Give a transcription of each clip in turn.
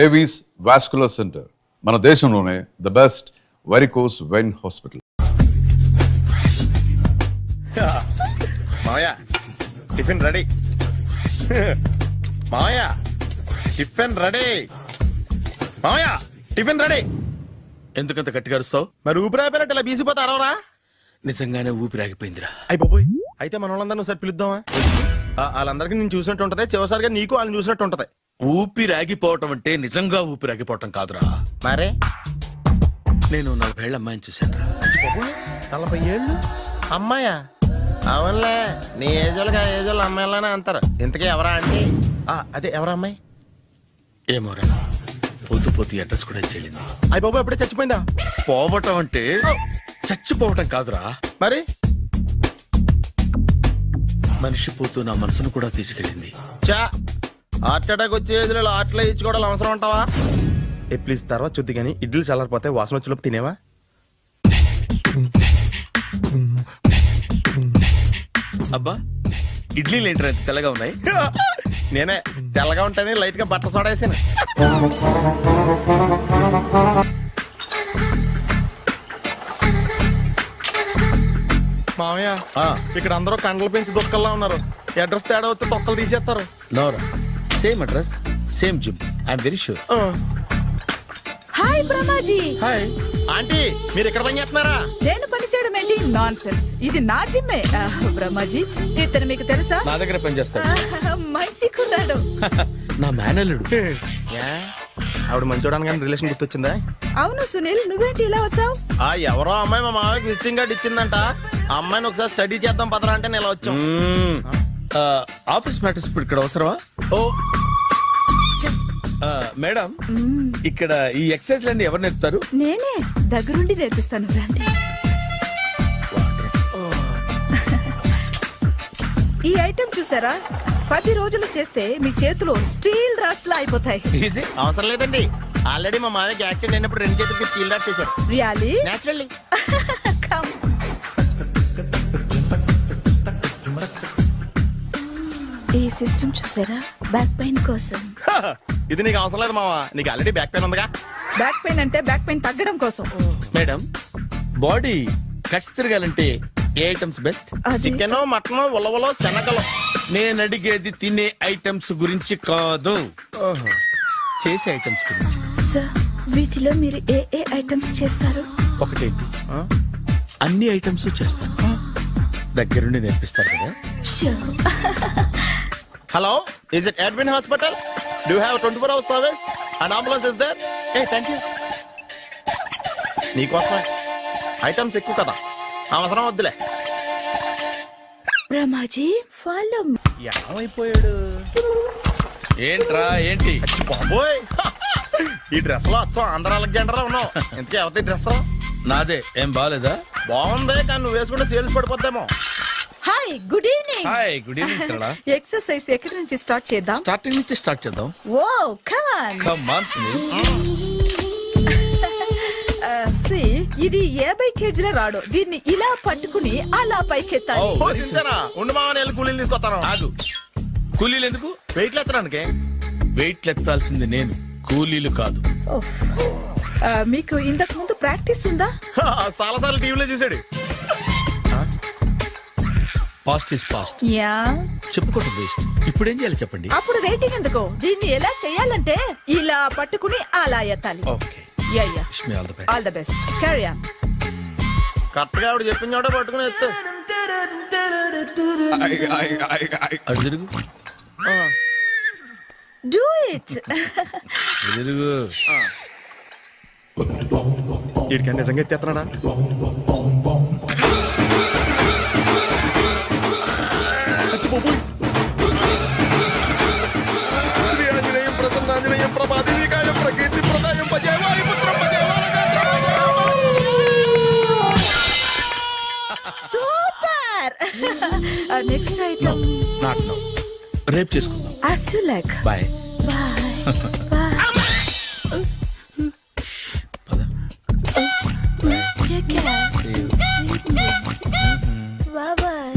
Avis vascular centre, మన దేశంలోనే the best varicose vein hospital. Maya tiffin ready. Maya tiffin ready. Maya tiffin ready. ఎందుకంత గట్టిగా అరుస్తావు? మరి ఊపిరి అయిపోయినట్టు ఇలా బీసిపోతే అరవరా? నిజంగానే ఊపిరాగిపోయిందిరా. అయిపోయి అయితే మన వాళ్ళందరినీ ఒకసారి పిలుద్దామా? వాళ్ళందరికీ నేను చూసినట్టు ఉంటది, చివరిసారిగా నీకు వాళ్ళని చూసినట్టు ఉంటది. ఊపిరాగిపోవటం అంటే నిజంగా ఊపిరాగిపోవటం కాదురా. మరే నేను 40 ఏళ్ల అమ్మాయిని చూశాను. 40 ఏళ్ళు అమ్మాయా? అవునులే, నీ ఏజోళ్ళకి ఆ ఏజోళ్ళు అమ్మాయిలానే అంటారు. ఇంతకీ ఎవరా అంటే? అదే ఎవరా అమ్మాయి? ఏమోరా, పొద్దు పొద్దు అడ్రస్ కూడా చెల్లింది. అయ్యి బాబు ఎప్పుడే చచ్చిపోయిందా? పోవటం అంటే చచ్చిపోవటం కాదురా, మరి మనిషి పోతూ నా మనసును కూడా తీసుకెళ్ళింది. చా హార్ట్ అటాక్ వచ్చే ఏజ్లో హార్ట్లో ఇచ్చుకోవడం అవసరం ఉంటావా? ప్లీజ్ తర్వాత చూద్ది కానీ ఇడ్లీ చల్లారిపోతే వాసన వచ్చేలోపు తినేవా? అబ్బా, ఇడ్లీలు ఏంట్రా ఇంత తెల్లగా ఉన్నాయి? నేనే తెల్లగా ఉంటానే లైట్ గా బట్టలు సోడా వేసాను. మామయ్య, ఇక్కడ అందరూ కండలు పెంచి దుక్కల్లా ఉన్నారు. అడ్రస్ తేడా వస్తే తొక్కలు తీసేస్తారు. నోరా, same address same gym, I'm very sure. Hi Brahmaji. Hi aunty, మీరు ఇక్కడ పని చేస్తున్నారా? నేను పని చేయడం ఏంటి? నాన్ సెన్స్, ఇది నా జిమ్మే. బ్రహ్మాజీ, ఇతను మీకు తెలుసా? నా దగ్గర పని చేస్తాడు. మంచి కుర్రాడు. నా మేనల్లుడు. ఆవిడ మంచోడానికి కానీ రిలేషన్ గుర్తొచ్చిందా? అవును సునీల్, నువ్వేంటి ఇలా వచ్చావు? ఎవరో అమ్మాయి మా మామయ్యకి విజిటింగ్ కార్డ్ ఇచ్చిందంట. ఆ అమ్మాయిని ఒకసారి స్టడీ చేద్దాం పదరా అంటే నేను ఇలా వచ్చాం. ఆఫీస్ మ్యాటర్స్ ఇప్పుడు ఇక్కడ అవసరమా? ఓ మేడం, ఇక్కడ ఈ ఎక్సర్సైజ్ లన్నీ ఎవరు నేర్పుతారు? నేనే దగ్గరుండి నేర్పిస్తాను, రండి. ఈ ఐటెం చూసారా? 10 రోజులు చేస్తే మీ చేతులు స్టీల్ రాట్స్ లా అయిపోతాయి. అవసరం లేదండి, ఆల్రెడీ మా మామయ్యకి యాక్సిడెంట్ అయినప్పుడు 2 చేతులకి స్టీల్ డాట్ చేశారు. రియల్లీ? నేచురల్లీ. ఈ సిస్టమ్ చూసారా? బ్యాక్ పెయిన్ కోసం. ఇది నీకు అవసరం లేదు మావా, నీకు ఆల్రెడీ బ్యాక్ పెయిన్ ఉందిగా. బ్యాక్ పెయిన్ అంటే బ్యాక్ పెయిన్ తగ్గడం కోసం. మేడం, బాడీ కట్స్ తిరగాలంటే ఏ ఐటమ్స్ బెస్ట్? చికెన్, మటన్, ఉలవలో, శనగలు. నేను అడిగేది తినే ఐటమ్స్ గురించి కాదు, చేసే ఐటమ్స్ గురించి. సార్, వీటిలో మీరు ఏ ఏ ఐటమ్స్ చేస్తారు? ఒకటేంటి, అన్ని ఐటమ్స్ చేస్తాను. దగ్గరుండి నేర్పిస్తారు కదా. Hello, is it admin hospital? Do have 24 hours service and ambulance is there? Thank you. నీకోసమే ఐటమ్స్ ఎక్కువ కదా, అవసరం వద్దులే. రమాజీ, ఫాలో. ఏమైపోయాడు? ఏంట్రా ఏంటి? బాబోయ్, ఈ డ్రెస్ లో వచ్చాం ఆంధ్ర అలెగ్జాండర్ ఉన్నావు. ఇంతకీ ఎవరి డ్రెస్? నాదే. ఏం బాగాలేదా? బాగుంది, కానీ నువ్వు వేసుకుంటే సేల్స్ పడిపోద్దేమో. Hi, good evening. Hi, good evening Sarala. Exercise ఎక్కడి నుంచి స్టార్ట్ చేద్దాం? స్టార్టింగ్ నుంచి స్టార్ట్ చేద్దాం. Oh come on. Come on Sunil. ఇది 50 kgల రాడు. దీన్ని ఇలా పట్టుకుని అలా పైకెత్తాలి. ఉండు మామ, నేను కూలీలు తీసుకొస్తాను. ఆగు, కూలీలు ఎందుకు? వెయిట్లు ఎత్తడానికి. వెయిట్లు ఎత్తాల్సింది నేను, కూలీలు కాదు. మీకు ఇంతకు ముందు ప్రాక్టీస్ ఉందా? చాలా సార్లు టీవీలో చూసాడు. Past is past, yeah. చెప్పుకోవటం వేస్ట్. ఇప్పుడు ఏం చేయాలి చెప్పండి? అప్పుడు వెయిటింగ్ ఎందుకు? దీన్ని ఎలా చేయాలంటే ఇలా పట్టుకుని అలా ఎత్తాలి. Okay, yeah yeah. Wish me all the best. All the best. Carry on. Correct గా ఆవిడ చెప్పిన చోట పట్టుకుని ఎత్తు. అటు తిరుగు, డూ ఇట్. అటు తిరుగు. వీడికి నిజంగా ఎత్తేస్తున్నాడా? Super. Next item not now, రేపు చేసుకుందాం. as you like. Bye. Bye. Take care. Bye bye.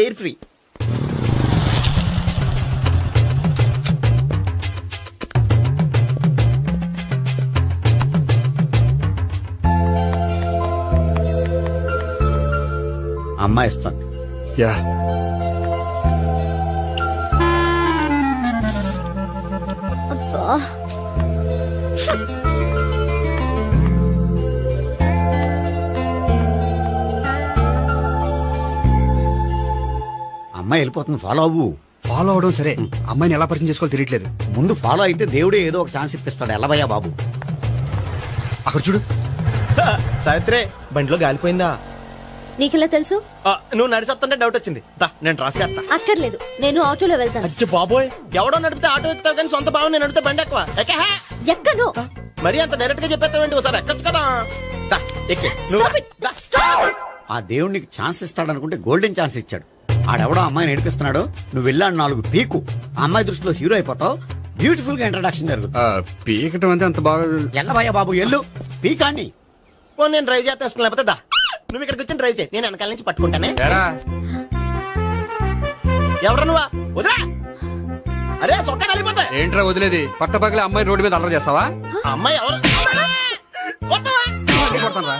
Air free. అమ్మాయి ఇస్తుంది. యా అమ్మాయి వెళ్ళిపోతుంది, ఫాలో అవ్వు. ఫాలో అవడం సరే, అమ్మాయిని ఎలా పరిచయం చేసుకోవాలో తెలియట్లేదు. ముందు ఫాలో అయితే దేవుడే ఏదో ఒక ఛాన్స్ ఇప్పిస్తాడు. ఎలవయ్యా బాబు. అక్కడ చూడు. సావిత్రి బండిలో గాలిపోయిందా? నీకెలా తెలుసు? నువ్వు నడిచేస్తుంటే డౌట్ వచ్చింది. దా నేను రాసి చేస్తా. అక్కర్లేదు, నేను ఆటోలో వెళ్తాను. అచ్చి బాబోయ్, ఎవడో నడిపితే ఆటో ఎక్కుతావు కానీ సొంత భావం నేను నడిపితే బండి ఎక్కువ. ఎక్కహే. ఎక్కను. మరి అంత డైరెక్ట్ గా చెప్పేస్తావేంటి? ఒకసారి ఎక్కొచ్చు కదా. దా, ఎక్కే. నువ్వు Stop it. The, stop. ఆ దేవుడు నీకు ఛాన్స్ ఇస్తాడనుకుంటే గోల్డెన్ ఛాన్స్ ఇచ్చాడు. ఆడెవడో అమ్మాయిని నడిపిస్తున్నాడు, నువ్వు వెళ్ళాడు 4 పీకు. ఆ అమ్మాయి దృష్టిలో హీరో అయిపోతావు. బ్యూటిఫుల్ గా ఇంట్రడక్షన్ జరుగుతుంది. పీకటం అంటే అంత బాగా. ఎల్లవయ్యా బాబు, ఎల్లు పీకాన్ని. ఓ నేను డ్రైవ్ చేస్తాను, లేకపోతే దా నువ్వు ఇక్కడికి వచ్చి డ్రైవ్ చేయి, నేను వెనకాల నుంచి పట్టుకుంటానే. ఎవరు నువ్వా? వదిలా. అరే చొక్కా కలిపోతా. ఏంట్రా వదిలేది? పట్టపగలే అమ్మాయి రోడ్డు మీద అల్లరి చేస్తావా? ఆ అమ్మాయి ఎవరు? కొట్టవా? కొడతానురా.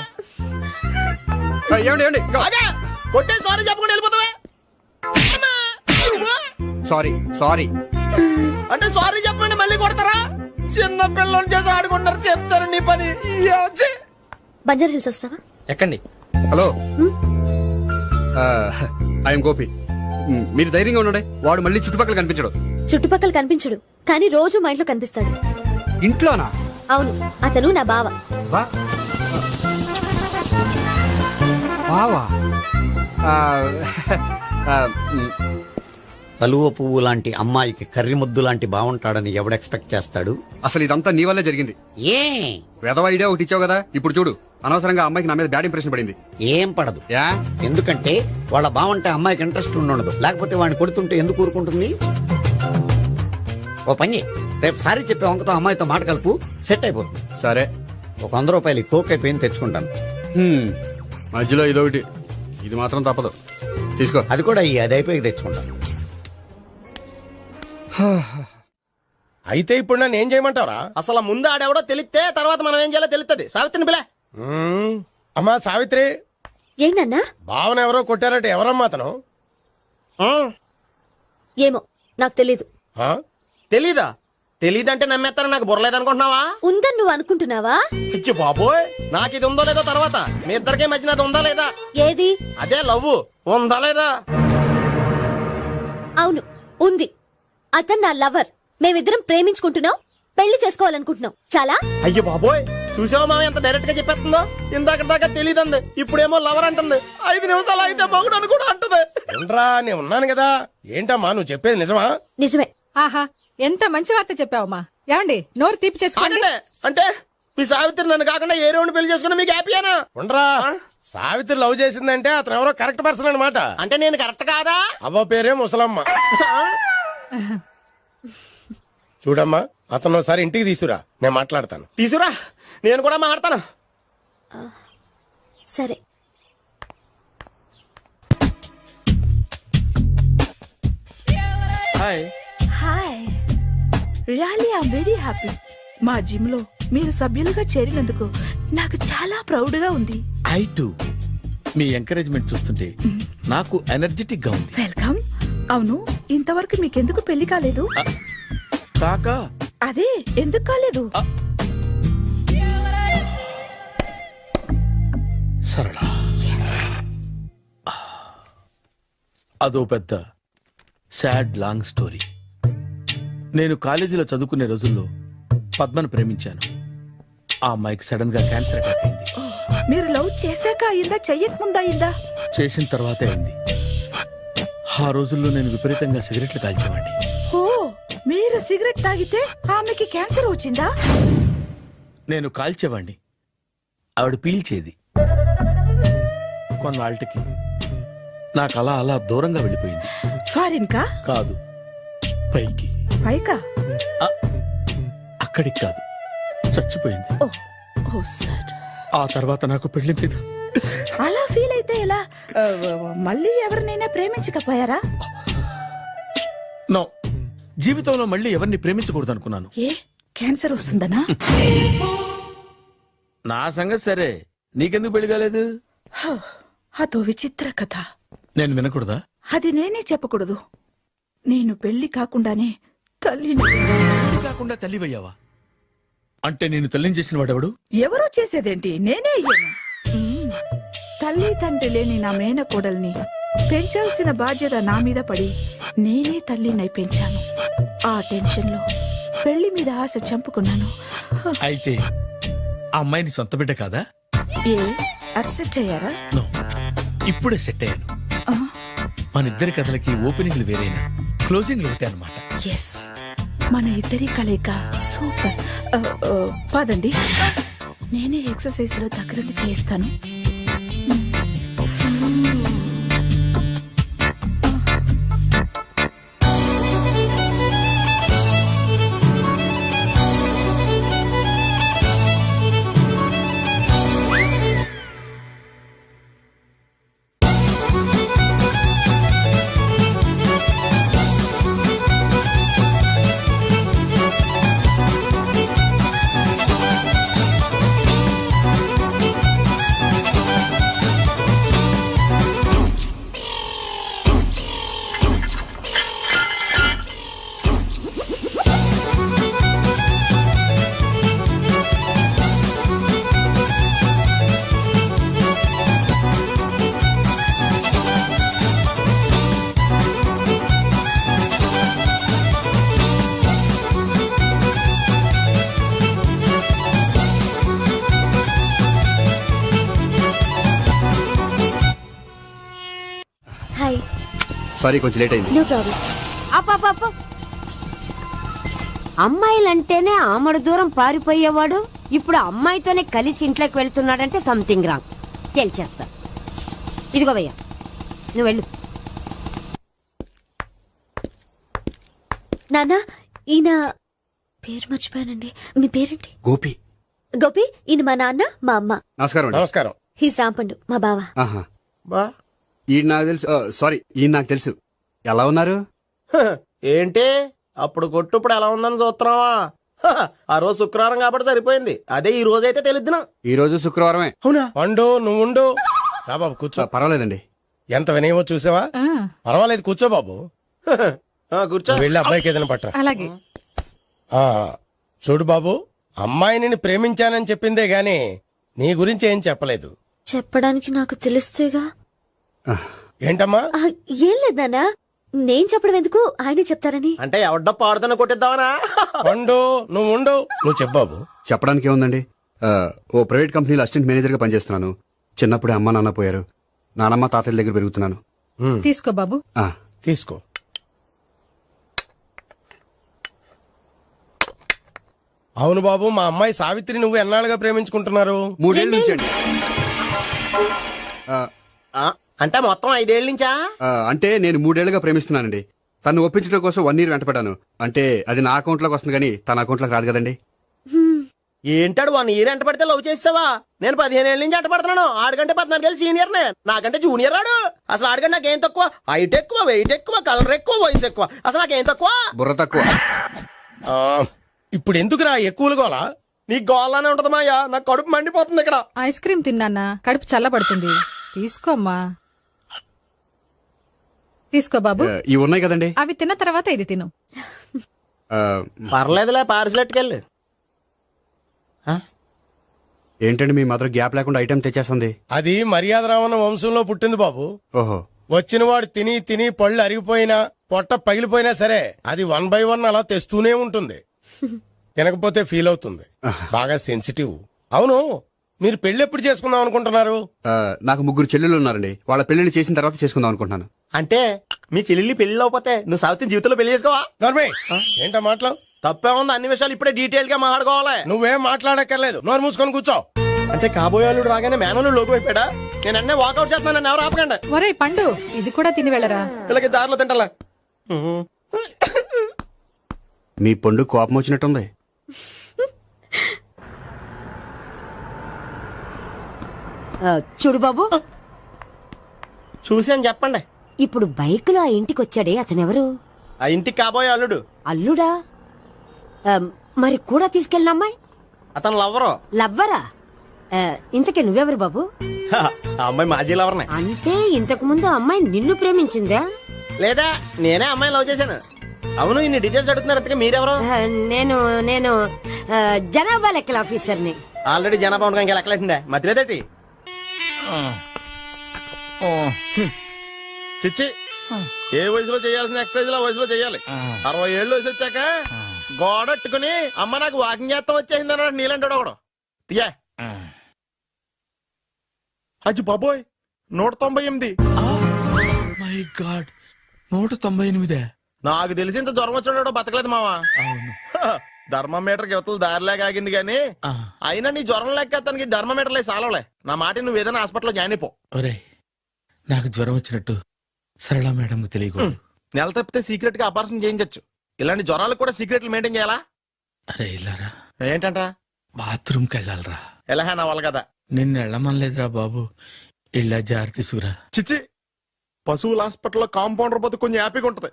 ఏమండి ఏమండి ఆగా. కొట్టే సారీ చెప్పకుండా వెళ్ళిపోతావా? అమ్మా. Sorry sorry. అంటే సారీ చెప్పండి మళ్ళీ కొడతారా? చిన్న పిల్లలు చేసి ఆడుకుంటారు, చెప్తారు నీ పని. బంజారా హిల్స్ వస్తావా? ఎక్కండి. Hello, I'm Gopi. మీరు ధైర్యంగా ఉండండి. వాడు మళ్ళీ చుట్టుపక్కల కనిపించడు. చుట్టుపక్కల కనిపించడు, కానీ రోజు మా ఇంట్లో కనిపిస్తాడు. ఇంట్లోనా? అవును, అతను నా బావ. బావా? కలువ పువ్వు లాంటి అమ్మాయికి కర్రి ముద్దు లాంటి బాగుంటాడని ఎవడు ఎక్స్పెక్ట్ చేస్తాడు? అసలు ఇదంతా నీ వల్లే జరిగింది. ఏ వెధవ ఐడియా ఒకటి ఇచ్చావు కదా, ఇప్పుడు చూడు. అనవసరంగా అమ్మాయికి నా మీద బ్యాడ్ ఇంప్రెషన్ పడింది. ఏం పడదు. యా? ఎందుకంటే వాళ్ళ బాగుంటే అమ్మాయికి ఇంట్రెస్ట్ ఉండదు. లేకపోతే వాడిని కొడుతుంటే ఎందుకు ఊరుకుంటుంది? ఓ పని, రేపు సారీ చెప్పే వంకతో అమ్మాయితో మాట కలుపు, సెట్ అయిపోతుంది. సరే, ఒక 100 రూపాయలు కోక్ అయిపోయింది, తెచ్చుకుంటాను. మధ్యలో ఇదొకటి, ఇది మాత్రం తప్పదు. తీసుకో. అది కూడా అది అయిపోయి తెచ్చుకుంటాను. అయితే ఇప్పుడు నన్ను ఏం చేయమంటావరా? అసలు ముందు ఆడెవడో తెలిస్తే తర్వాత మనం ఏం చేయాలో తెలుస్తుంది. సావిత్రిని పిల్ల. అమ్మా సావిత్రి. ఏంటన్నా? భావన ఎవరో కొట్టారట, ఎవరమ్మా అతను? ఏమో నాకు తెలీదు. తెలీదా? తెలీదంటే నమ్మేస్తారని నాకు బుర్రలేదనుకుంటున్నావా? ఉందని నువ్వు అనుకుంటున్నావా? అయ్యో బాబోయ్, నాకు ఇది ఉందో లేదో తర్వాత. మీ ఇద్దరికే మధ్యన అది ఉందా లేదా? ఏది? అదే లవ్ ఉందా లేదా? అవును, ఉంది. అతను నా లవర్. మేమిద్దరం ప్రేమించుకుంటున్నాం, పెళ్లి చేసుకోవాలనుకుంటున్నాం. చాలా. అయ్యో బాబోయ్, చూసావా మామ ఎంత డైరెక్ట్ గా చెప్పేస్తుందో? ఇందాక దాకా తెలియదండి, ఇప్పుడేమో లవర్ అంటుంది. 5 నిమిషాలు అయితే మగుడు అని కూడా అంటుంది. ఏంట్రా, నేను ఉన్నాను కదా. ఏంటమ్మా నువ్వు చెప్పేది నిజమా? నిజమే. ఆహా, ఎంత మంచి వార్త చెప్పావమ్మా. ఏమండి, నోరు తీపి చేసుకోండి. అంటే మీ సావిత్రి నన్ను కాకుండా ఏ రౌండ్ పెళ్లి చేసుకున్నా మీకు హ్యాపీయేనా? ఉండరా, సావిత్రి లవ్ చేసిందంటే అతను ఎవరో కరెక్ట్ పర్సన్ అనమాట. అంటే నేను కరెక్ట్ కాదా? అవ్వ పేరే ముసలమ్మ. చూడమ్మా, అతను ఒకసారి ఇంటికి తీసుకురా, నేను మాట్లాడతాను. తీసుకురా, నేను కూడా మాట్లాడతాను. సరే. Hi. Hi, really I'm very happy. మా జిమ్ లో మీరు సభ్యులుగా చేరినందుకు నాకు చాలా ప్రౌడ్ గా ఉంది. I to. మీ ఎంకరేజ్మెంట్ చూస్తుంటే నాకు ఎనర్జెటిక్ గా ఉంది. వెల్కమ్. అవును, ఇంతవరకు మీకెందుకు పెళ్లి కాలేదు? కాకా అదే ఎందుకు కాలేదు? సరళ, అదో పెద్ద సాడ్ లాంగ్ స్టోరీ. నేను కాలేజీలో చదువుకునే రోజుల్లో పద్మను ప్రేమించాను. ఆ అమ్మాయికి సడన్ గా క్యాన్సర్ అటాక్ అయింది. మీరు లవ్ చేశాక అయిందా, చెయ్యక ముందా అయిందా? చేసిన తర్వాతే అయింది. ఆ రోజుల్లో నేను విపరీతంగా సిగరెట్లు కాల్చేవాడిని. ఓ, మీరు సిగరెట్ తాగితే ఆమెకి క్యాన్సర్ వచ్చిందా? నేను కాల్చేవాణ్ణి, ఆవిడ పీల్చేది. కొన్నాళ్ళకి నాకు అలా అలా దూరంగా వెళ్ళిపోయింది. ఫారిన్ కా? కాదు, పైకి. పైకా? అక్కడికి కాదు, చచ్చిపోయింది. ఓ సార్. ఆ తర్వాత నాకు పెళ్లి మీద అలా ఫీల్ అయితే ఎలా? మళ్ళీ ఎవరినైనా ప్రేమించకపోయారా? నో, జీవితంలో మళ్ళీ ఎవరిని ప్రేమించకూడదు అనుకున్నాను. ఏ క్యాన్సర్ వస్తుందనా? నా సంగతి సరే, నీకెందుకు పెళ్లి కాలేదు? అదో విచిత్ర కథ. నేను వినకూడదా? అది నేనే చెప్పకూడదు. నేను పెళ్లి కాకుండానే తల్లిని. పెళ్లి కాకుండా తల్లివయ్యావా? అంటే నేను తల్లిని చేసిన వాడెవడు? ఎవరో చేసేదేంటి, నేనే అయ్యాను. తల్లి తండ్రి లేని నా మేనకోడల్ని పెంచాల్సిన బాధ్యత నా మీద పడి నేనే తల్లినై పెంచాను. ఆ టెన్షన్ లో పెళ్లి మీద ఆశ చంపుకున్నాను. అయితే ఆ అమ్మాయిని సొంత బిడ్డ కాదా? ఏ అప్సెట్ అయ్యారా? నో, ఇప్పుడే సెట్ అయ్యాను. ఆ, మన ఇద్దరి కథలకి ఓపెనింగ్లు వేరేనా, క్లోజింగ్లు ఒకటే అనమాట. ఎస్, మన ఇద్దరి కలయిక సూపర్. పదండి, నేనే ఎక్సర్సైజ్ లో దగ్గరుండి చేయిస్తాను. హాయ్. సారీ, కొంచెం లేట్ అయింది. No problem. అప్ప అమ్మాయిలంటేనే ఆమడు దూరం పారిపోయేవాడు ఇప్పుడు అమ్మాయితోనే కలిసి ఇంట్లోకి వెళ్తున్నాడంటే సంథింగ్ రాంగ్. తేల్చేస్తా. ఇదిగో భయ్యా, నువ్వు వెళ్ళు. నాన్న, ఈయన పేరు మర్చిపోయానండి. మీ పేరేంటి? గోపి. గోపి, ఈయన మా నాన్న, మా అమ్మ. నమస్కారం అండి. నమస్కారం. హీస్ రాంపండు, మా బావ. ఆహా. బా ఈయన నాకు తెలుసు. సారీ, ఈయన నాకు తెలుసు. ఎలా ఉన్నారు? హ, ఏంటి అప్పుడు కొట్టు ఇప్పుడు ఎలా ఉందని చూస్తున్నావా? హ, ఆ రోజు శుక్రవారం కాబట్టి సరిపోయింది. అదే ఈ రోజు అయితే తెలిద్దునా. ఈ రోజు శుక్రవారమే. అవునా? వండు, నువ్వు ఉండు. రా బాబు కూర్చో. పర్వాలేదండి. ఎంత వినయమో చూసావా? పర్వాలేదు, కూర్చో బాబు. హ, కూర్చో. వెళ్ళి అబ్బాయికి ఏదైనా పట్టరా. అలాగే. ఆ, చూడు బాబు, అమ్మాయిని నేను ప్రేమించానని చెప్పిందే గాని నీ గురించి ఏం చెప్పలేదు. చెప్పడానికి నాకు తెలిస్తేగా. ఏంటమ్మా? ఆ, ఏం లేదు నాన్న, నేను చెప్పడం ఎందుకు, ఆయనే చెప్తారని. అంటే ఎవడ్డ పాడుతున్న కొట్టిద్దామనా? వండు, నువ్వు ఉండు. నువ్వు చెప్పు బాబు. చెప్పడానికి ఏముందండి, ఓ ప్రైవేట్ కంపెనీలో అసిస్టెంట్ మేనేజర్గా పనిచేస్తున్నాను. చిన్నప్పుడే అమ్మ నాన్న పోయారు. నానమ్మ తాతయ్య దగ్గర పెరుగుతున్నాను. తీసుకో బాబు. ఆ, తీసుకో. అవును బాబు, మా అమ్మాయి సావిత్రి నువ్వు ఎన్నాళ్ళుగా ప్రేమించుకుంటున్నారు? 3 ఏళ్ళ నుంచి అండి. అంటే మొత్తం 5 ఏళ్ళ నుంచా? అంటే నేను 3 ఏళ్ళుగా ప్రేమిస్తున్నానండి. తను ఒప్పించడం కోసం 1 year వెంటపడ్డాను. అంటే అది నా అకౌంట్ లోకి వస్తుంది కానీ తన అకౌంట్ లోకి రాదు కదండి. ఏంటాడు 1 year ఎంట పడితే లవ్ చేసావా? నేను 15 ఏళ్ళ నుంచి ఎంట పడుతున్నాను. ఆడికంటే 14 ఏళ్ళు సీనియర్ నే, నాకంటే జూనియర్ రాడు. అసలు ఆడికంటే నాకేం తక్కువ? హైట్ ఎక్కువ, వెయిట్ ఎక్కువ, కలర్ ఎక్కువ, వయసు ఎక్కువ. అసలు నాకేం తక్కువ? బుర్ర తక్కువ. ఇప్పుడు ఎందుకురా ఎక్కువలు గోలా? నీకు గోలానే ఉంటది మాయా. నాకు కడుపు మండిపోతుంది ఇక్కడ. ఐస్ క్రీమ్ తిన్నానా, కడుపు చల్లబడుతుంది. తీసుకోమ్మా. తీసుకో బాబు. ఇవి ఉన్నాయి కదండి. అవి తిన్న తర్వాత ఇది తిను. పర్లేదులే, పార్సిలెట్కెళ్ళి. ఏంటండి మీ మదర్ గ్యాప్ లేకుండా ఐటెం తెచ్చేస్తుంది? అది మర్యాద రావణ వంశంలో పుట్టింది బాబు. ఓహో. వచ్చిన వాడు తిని తిని పళ్ళు అరిగిపోయినా, పొట్ట పగిలిపోయినా సరే అది 1 by 1 అలా తెస్తూనే ఉంటుంది. తినకపోతే ఫీల్ అవుతుంది. బాగా సెన్సిటివ్. అవును, మీరు పెళ్లి ఎప్పుడు చేసుకుందాం అనుకుంటున్నారు? నాకు 3 చెల్లెలు ఉన్నారండి. వాళ్ళ పెళ్లిని చేసిన తర్వాత చేసుకుందాం అనుకుంటున్నాను. అంటే మీ చెల్లెల్ని పెళ్లి లేకపోతే నువ్వు సావిత్రి జీవితంలో పెళ్లి చేసుకోవా? నోర్మే, ఏంటో మాటలు? తప్పే ఉంది. అన్ని విషయాలు ఇప్పుడే డీటెయిల్ గా మాట్లాడుకోవాలి. నువ్వేం మాట్లాడక్కర్లేదు, నోరు మూసుకొని కూర్చో. అంటే కాబోయేవాళ్ళు రాగానే మేనలు లోకి అయిపోయాడా? నేను అన్నీ వాకౌట్ చేస్తున్నాను, ఎవరు ఆపకండి. ఒరే పండు, ఇది కూడా తిని వెళ్ళరా. ఇలాగే దారిలో తింటలా. మీ పండు కోపం వచ్చినట్టుంది. చూడు బాబు, చూసి అని చెప్పండి. ఇప్పుడు బైకులో ఆ ఇంటికి వచ్చాడే అతనెవరు? ఆ ఇంటికి కాబోయే అల్లుడు. అల్లుడా? మరి కూడా తీసుకెళ్ళిన అమ్మాయి అతను లవ్వరు. లవ్వరా? ఇంతకీ నువ్వెవరు బాబు? ఆ అమ్మాయి మాజీ లవర్నే. అంటే ఇంతకు ముందు అమ్మాయి నిన్ను ప్రేమించిందా? లేదా నేనే అమ్మాయి లవ్ చేశాను. అవును, ఇన్ని డీటెయిల్స్ అడుగుతున్నారు. అంతగా మీరెవరు? నేను నేను జనాభా లెక్కల ఆఫీసర్ని. ఆల్రెడీ జనాభా ఉండగా ఇంకా లెక్కలేండే మధ్యలేదటి. చిచ్చి, ఏ వయసులో చేయాల్సిన ఎక్సర్సైజ్ ఆ వయసులో చేయాలి. 60 ఏళ్ళు వయసు వచ్చాక గోడట్టుకుని అమ్మ నాకు వాకింగ్ చేస్తాం వచ్చేసింది అన్నాడు నీలంటాడు ఒకడు. యా అజ్జి బాబోయ్, 198. My God, 198. నాకు తెలిసి ఇంత జ్వరం వచ్చాడు బతకలేదు మావా. ధర్మమీటర్ యువతలు దారిలాగా ఆగింది గానీ అయినా నీ జ్వరం లెక్క అతనికి ధర్మమీటర్లే సాలవలే. నా మాట నువ్వు ఏదైనా హాస్పిటల్లో జాయిన్ అయిపో. ఒరే, నాకు జ్వరం వచ్చినట్టు సరళ మేడం తెలియకూడదు. నెల తప్పితే సీక్రెట్ గా ఆపరేషన్ చేయించచ్చు. ఇలాంటి జ్వరాలకు కూడా సీక్రెట్లు మెయింటైన్ చేయాలా? అరే ఇల్లారా, ఏంటంట? బాత్రూమ్కి వెళ్ళాలరా. ఎలా నా వాళ్ళ కదా. నిన్ను వెళ్ళమనలేదురా బాబు, ఇళ్ళ జారి తీసుకురా. చిచ్చి, పశువుల హాస్పిటల్లో కాంపౌండర్ బతు కొంచెం హ్యాపీగా ఉంటది.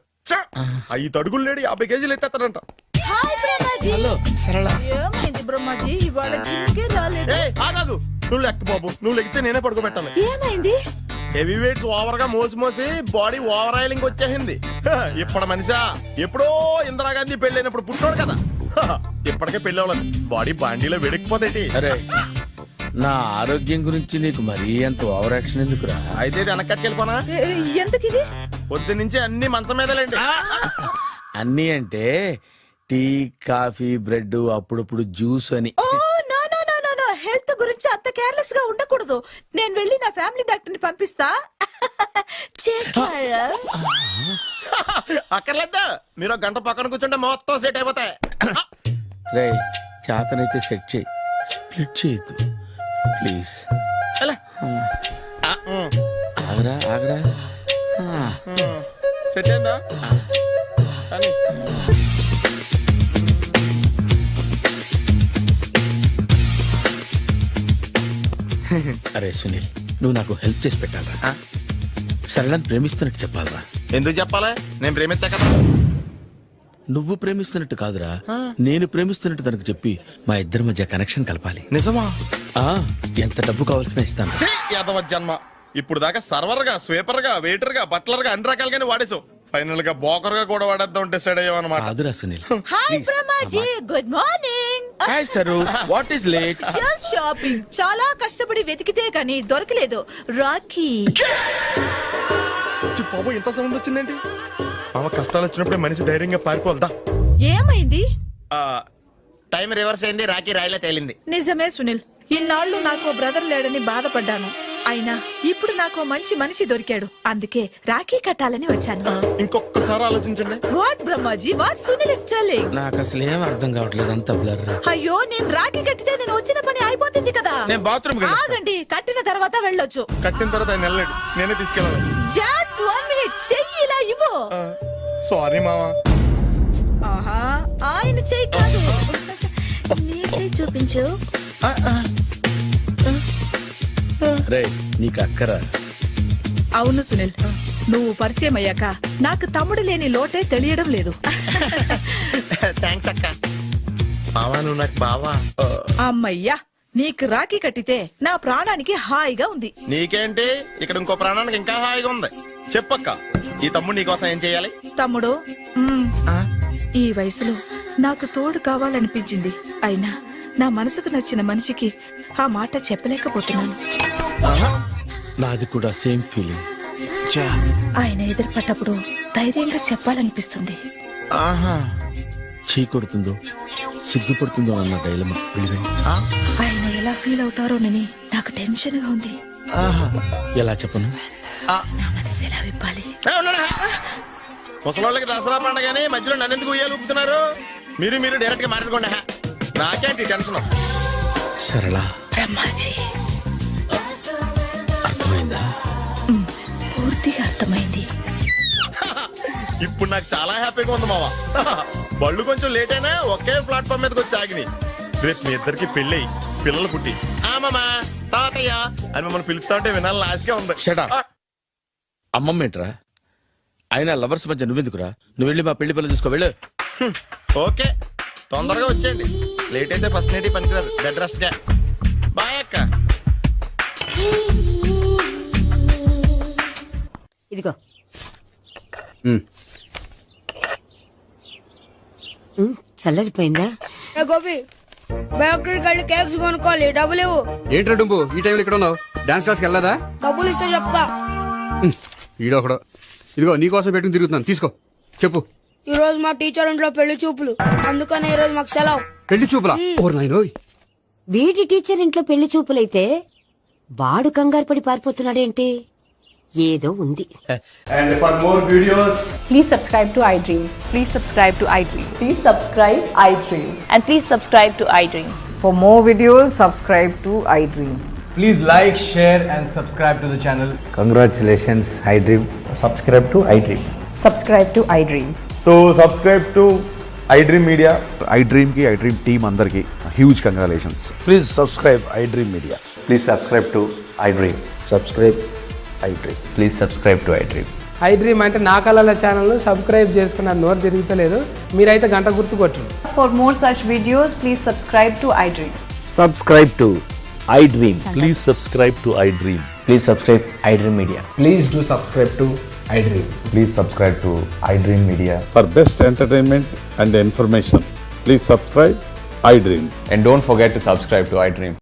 5 అడుగులు లేడి 50 కేజీలు ఎత్తేస్తాడంట. హలో సరళ. ఏమైంది బ్రహ్మాజీ, ఇవాళ జిమ్కే రాలేదు? ఆగాగు, నువ్వు లెక్క బాబు. నువ్వు లెక్కితే నేనే పడుకోబెట్టాలి. ఏమైంది? హెవీ వెయిట్స్ ఓవర్ గా మోసి మోసి బాడీ ఓవర్ ఆయిలింగ్ వచ్చేసింది. ఇప్పుడు మనిషా ఎప్పుడో ఇందిరాగాంధీ పెళ్ళైనప్పుడు పుట్టాడు కదా. ఇప్పటికే పెళ్లి అవ్వలేదు, బాడీ బాండీలో వెడికిపోతేటి. అరే, నా ఆరోగ్యం గురించి నీకు మరీ అంత ఓవర్ యాక్షన్ ఎందుకురా? అయితే ఇది వెనకట్టుకెళ్ళిపోనా? ఎందుకు ఇది? పొద్దు నుంచి అన్ని మంచం మీదలేండి. అన్నీ అంటే టీ, కాఫీ, బ్రెడ్, అప్పుడప్పుడు జ్యూస్ అని. హెల్త్ గురించి అంత కేర్లెస్ గా ఉండకూడదు. నేను వెళ్ళి నా ఫ్యామిలీ డాక్టర్ ని పంపిస్తా. అక్కర్లేదా, మీరు గంట పక్కన కూర్చుంటే మొత్తం సెట్ అయిపోతాయి. రే, చేతనైతే సెట్ చేయి, స్ప్లిట్ చేయొద్దు ప్లీజ్. ఆగరా ఆగరా. సెట్ అయిందా? అరే సునీల్, నువ్వు నాకు హెల్ప్ చేసి పెట్టాలరా. సరళని ప్రేమిస్తున్నట్టు చెప్పాలరా. ఎందుకు చెప్పాలి? నేను ప్రేమిస్తా కదా. నువ్వు ప్రేమిస్తున్నట్టు కాదురా, నేను ప్రేమిస్తున్నట్టు తనకు చెప్పి మా ఇద్దరి మధ్య కనెక్షన్ కలపాలి. నిజమా? ఎంత డబ్బు కావాల్సిన ఇస్తాను. యాదవ జన్మ. ఇప్పుడు దాకా సర్వర్ గా, స్వీపర్ గా, వెయిటర్ గా, బట్లర్ గా అన్ని రకాలుగానే వాడేసావు. ఫైనల్ గా బోకర్ గా కూడా వాడేద్దాం డిసైడ్ అయ్యామన్నమాట. కాదురా Sunil. Hi Brahmaji, good morning. Hi sir, what is late? Just shopping. చాలా కష్టపడి వెతికితే కానీ దొరకలేదు. రాఖీ. బాబు, ఇంత సౌండ్ వచ్చిందేంటి? మామ, కష్టాలు వచ్చినప్పుడే మనిషి ధైర్యంగా పారిపోవాలదా. ఏమైంది? టైం రివర్స్ అయింది, రాఖీ రాయిలా తేలింది. నిజమే సునీల్, ఇన్నాళ్ళు నాకు బ్రదర్ లేడని బాధపడ్డాను. అయినా ఇప్పుడు నాకు మంచి మనిషి దొరికాడు. అందుకే రాఖీ కట్టాలని వచ్చాను. ఇంకొకసారి ఆలోచించండి. What Brahmaji, what Sunil is telling? నాకు అసలు ఏం అర్థం కావట్లేదు, అంత బ్లర్. అయ్యో, నేను రాఖీ కట్టితే నేను వచ్చిన పని అయిపోతుంది కదా. నేను బాత్రూమ్ ఆగండి, కట్టిన తర్వాత వెళ్ళొచ్చు. కట్టిన తర్వాత ఆయన వెళ్ళలేడు, నేనే తీసుకెళ్ళాలి. జస్ట్ 1 minute, చెయ్యి ఇలా ఇవ్వు. సారీ మామా. ఆహా, ఆయన చెయ్యి కాదు, నీ చెయ్యి చూపించు. రే, నీకు అక్కరా? అవును సునీల్, నువ్వు పరిచయం అయ్యాక నాకు తమ్ముడు లేని లోటే తెలియడం లేదు. థ్యాంక్స్ అక్క. మావా, నువ్వు నాకు బావా. అమ్మయ్యా, నీకు రాఖీ కట్టితే నా ప్రాణానికి హాయిగా ఉంది. నీకేంటి, ఇక్కడ ఇంకో ప్రాణానికి ఇంకా హాయిగా ఉంది. చెప్పక్క, ఈ తమ్ముడు నీకోసం ఏం చేయాలి? తమ్ముడు, ఈ వయసులో నాకు తోడు కావాలనిపించింది. అయినా నా మనసుకు నచ్చిన మనిషికి ఆ మాట చెప్పలేకపోతున్నాను. నాది కూడా సేమ్ ఫీలింగ్. ఆయన ఎదురుపడ్డప్పుడు ధైర్యంగా చెప్పాలనిపిస్తుంది. చీకొడుతుందో సిగ్గుపడుతుందో అన్న డైలమా. ఆయన ఎలా ఫీల్ అవుతారోనని నాకు టెన్షన్ గా ఉంది. ఎలా చెప్పను? నా మనసు ఎలా విప్పాలి? ముసలోళ్ళకి దసరా పండగని మధ్యలో నన్ను ఎందుకు ఉయ్యాలు ఊపుతున్నారు? మీరు డైరెక్ట్ గా మాట్లాడుకోండి. నాకేంటి టెన్షన్? సరళ, బ్రహ్మాజీ, అర్థమైందా? పూర్తిగా అర్థమైంది. ఇప్పుడు నాకు చాలా హ్యాపీగా ఉంది మావా. బళ్ళు కొంచెం లేట్ అయినా ఒకే ప్లాట్ఫామ్ మీదకి వచ్చి ఆగినాయి. రేపు మీ ఇద్దరికి పెళ్ళి పిల్లలు పుట్టి ఆ మామ తాతయ్య అని మమ్మల్ని పిలుస్తా ఉంటే వినాలి లాస్ట్గా ఉంది. Shut up. అమ్మమ్మ ఏంట్రా? అయినా లవర్స్ మధ్య నువ్వెందుకురా? నువ్వు వెళ్ళి మా పెళ్లి పిల్లలు తీసుకో వెళ్ళు. ఓకే తొందరగా వచ్చేయండి, లేట్ అయితే ఫస్ట్ నైట్ పనికిరారు. బెడ్ రెస్ట్ గా బాయ్ అక్క. ఇదిగో చల్లరిపోయిందా? గోపి బయోక్రెడిట్ కార్డు కేక్స్ కొనుక్కోవాలి, డబ్బులు ఇవ్వు. ఏంట్రా డుంబు ఈ టైంలో ఇక్కడ ఉన్నావు? డాన్స్ క్లాస్కి వెళ్ళదా? డబ్బులు ఇస్తే చెప్తా. ఈడొకడు. ఇదిగో నీకోసం పెట్టుకుని తిరుగుతున్నాను, తీసుకో. చెప్పు. ఈ రోజు మా టీచర్ ఇంట్లో పెళ్లి చూపులు, అందుకని ఈ రోజు మాకు సెలవు. పెళ్లి చూపులా? ఓర్ నాయనోయ్. వీడి టీచర్ ఇంట్లో పెళ్లి చూపులైతే వాడు కంగారు పడి పారిపోతున్నాడేంటి? ఏదో ఉంది. And for more videos, Please subscribe to iDream. Please subscribe to iDream. Please subscribe iDream. And please subscribe to iDream. For more videos, subscribe to iDream. Please like, share and subscribe to the channel. Congratulations, iDream. Subscribe to iDream. Subscribe to iDream. so subscribe to iDream Media. iDream కి iDream team అందరికి huge congratulations. Please subscribe iDream Media. Please subscribe to iDream. Subscribe iDream. Please subscribe to iDream. iDream అంటే నా కళల channel subscribe చేసుకున్న నోరు తిరుగుతలేదు, మీరైతే గంట గుర్తు కొట్టండి. For more such videos, please subscribe to iDream. Subscribe to iDream. Please subscribe to iDream. Please subscribe iDream Media. Please do subscribe to iDream. Please subscribe to iDream Media. For best entertainment and information, please subscribe iDream. And don't forget to subscribe to iDream.